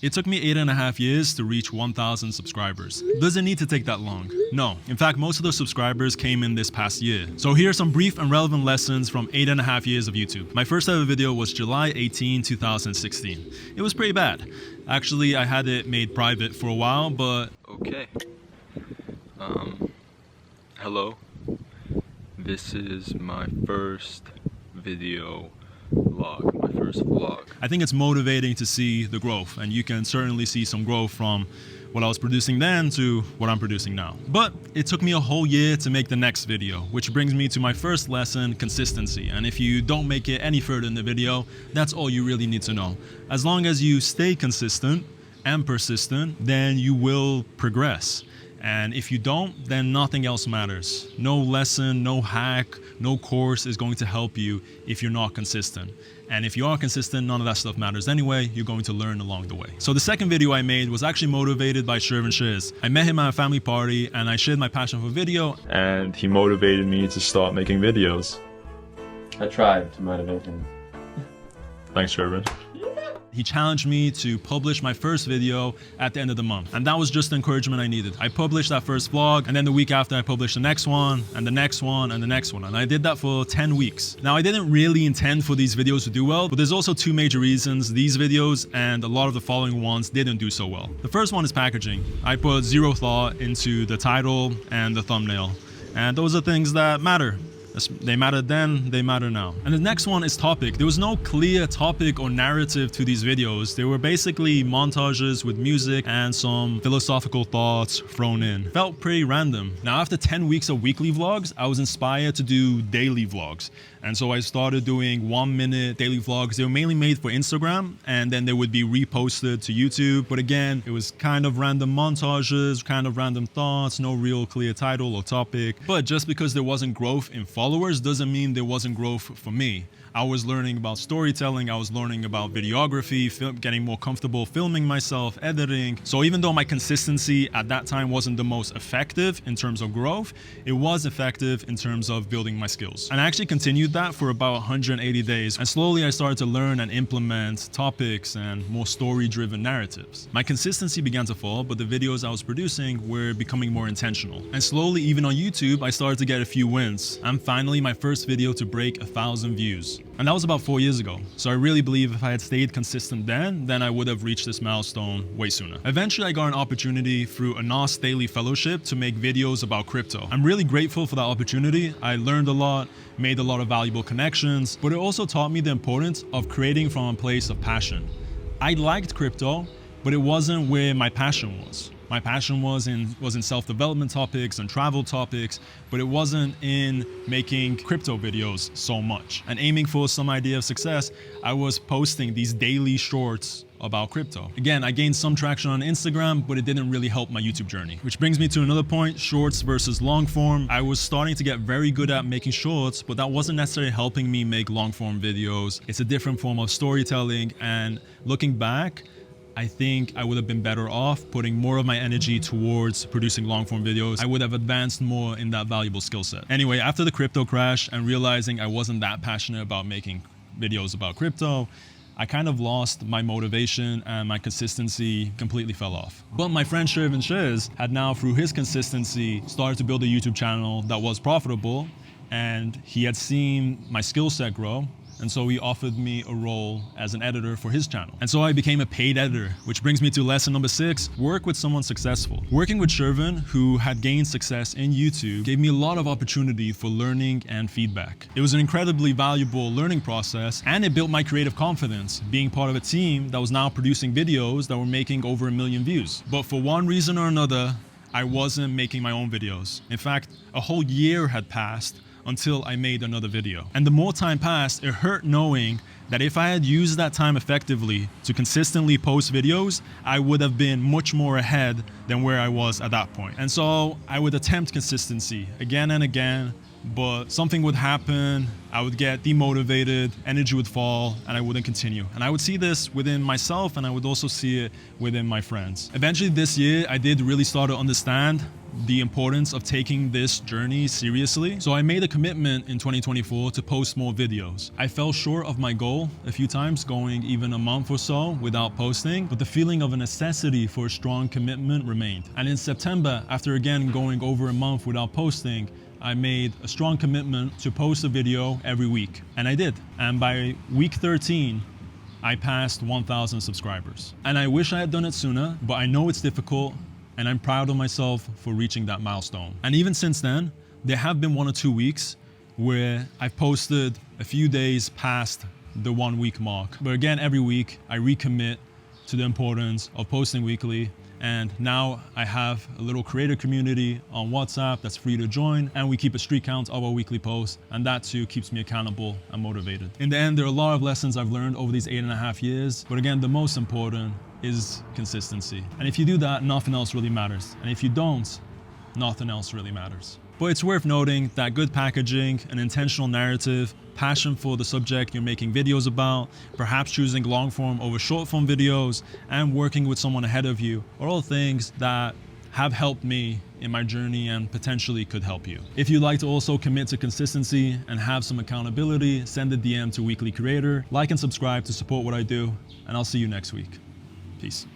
It took me 8.5 years to reach 1,000 subscribers. Does it need to take that long? No. In fact, most of those subscribers came in this past year. So here are some brief and relevant lessons from 8.5 years of YouTube. My first ever video was July 18, 2016. It was pretty bad. Actually, I had it made private for a while, but... Okay. Hello. This is my first video vlog, my first vlog. I think it's motivating to see the growth, and you can certainly see some growth from what I was producing then to what I'm producing now. But it took me a whole year to make the next video, which brings me to my first lesson, consistency. And if you don't make it any further in the video, that's all you really need to know. As long as you stay consistent and persistent, then you will progress. And if you don't, then nothing else matters. No lesson, no hack, no course is going to help you if you're not consistent. And if you are consistent, none of that stuff matters anyway. You're going to learn along the way. So the second video I made was actually motivated by Shervin Shares. I met him at a family party and I shared my passion for video. And he motivated me to start making videos. I tried to motivate him. Thanks, Shervin. He challenged me to publish my first video at the end of the month. And that was just the encouragement I needed. I published that first vlog, and then the week after I published the next one, and the next one, and the next one. And I did that for 10 weeks. Now, I didn't really intend for these videos to do well, but there's also two major reasons these videos and a lot of the following ones didn't do so well. The first one is packaging. I put zero thought into the title and the thumbnail. And those are things that matter. They mattered then, they matter now. And the next one is topic. There was no clear topic or narrative to these videos. They were basically montages with music and some philosophical thoughts thrown in. Felt pretty random. Now, after 10 weeks of weekly vlogs, I was inspired to do daily vlogs. And so I started doing 1-minute daily vlogs. They were mainly made for Instagram, and then they would be reposted to YouTube. But again, it was kind of random montages, kind of random thoughts, no real clear title or topic. But just because there wasn't growth in followers doesn't mean there wasn't growth for me. I was learning about storytelling, I was learning about videography, getting more comfortable filming myself, editing. So even though my consistency at that time wasn't the most effective in terms of growth, it was effective in terms of building my skills. And I actually continued that for about 180 days. And slowly I started to learn and implement topics and more story-driven narratives. My consistency began to fall, but the videos I was producing were becoming more intentional. And slowly, even on YouTube, I started to get a few wins. And finally, my first video to break 1,000 views. And that was about 4 years ago. So I really believe if I had stayed consistent then I would have reached this milestone way sooner. Eventually, I got an opportunity through a NOS Daily Fellowship to make videos about crypto. I'm really grateful for that opportunity. I learned a lot, made a lot of valuable connections, but it also taught me the importance of creating from a place of passion. I liked crypto, but it wasn't where my passion was. My passion was in self-development topics and travel topics, but it wasn't in making crypto videos so much. And aiming for some idea of success, I was posting these daily shorts about crypto. Again, I gained some traction on Instagram, but it didn't really help my YouTube journey. Which brings me to another point, shorts versus long form. I was starting to get very good at making shorts, but that wasn't necessarily helping me make long form videos. It's a different form of storytelling, and looking back, I think I would have been better off putting more of my energy towards producing long-form videos. I would have advanced more in that valuable skill set. Anyway, after the crypto crash and realizing I wasn't that passionate about making videos about crypto, I kind of lost my motivation and my consistency completely fell off. But my friend Shervin Shares had now, through his consistency, started to build a YouTube channel that was profitable, and he had seen my skill set grow. And so he offered me a role as an editor for his channel. And so I became a paid editor, which brings me to lesson number 6, work with someone successful. Working with Shervin, who had gained success in YouTube, gave me a lot of opportunity for learning and feedback. It was an incredibly valuable learning process, and it built my creative confidence, being part of a team that was now producing videos that were making over 1 million views. But for one reason or another, I wasn't making my own videos. In fact, a whole year had passed until I made another video. And the more time passed, it hurt knowing that if I had used that time effectively to consistently post videos, I would have been much more ahead than where I was at that point. And so I would attempt consistency again and again, but something would happen, I would get demotivated, energy would fall, and I wouldn't continue. And I would see this within myself, and I would also see it within my friends. Eventually this year, I did really start to understand the importance of taking this journey seriously. So I made a commitment in 2024 to post more videos. I fell short of my goal a few times, going even a month or so without posting, but the feeling of a necessity for a strong commitment remained. And in September, after again going over a month without posting, I made a strong commitment to post a video every week. And I did. And by week 13, I passed 1,000 subscribers. And I wish I had done it sooner, but I know it's difficult, and I'm proud of myself for reaching that milestone. And even since then, there have been 1 or 2 weeks where I've posted a few days past the 1 week mark. But again, every week I recommit to the importance of posting weekly. And now I have a little creator community on WhatsApp that's free to join, and we keep a streak count of our weekly posts, and that too keeps me accountable and motivated. In the end, there are a lot of lessons I've learned over these 8.5 years, but again, the most important is consistency. And if you do that, nothing else really matters. And if you don't, nothing else really matters. But it's worth noting that good packaging, an intentional narrative, passion for the subject you're making videos about, perhaps choosing long form over short form videos, and working with someone ahead of you are all things that have helped me in my journey and potentially could help you. If you'd like to also commit to consistency and have some accountability, send a DM to Weekly Creator, like and subscribe to support what I do, and I'll see you next week. Peace.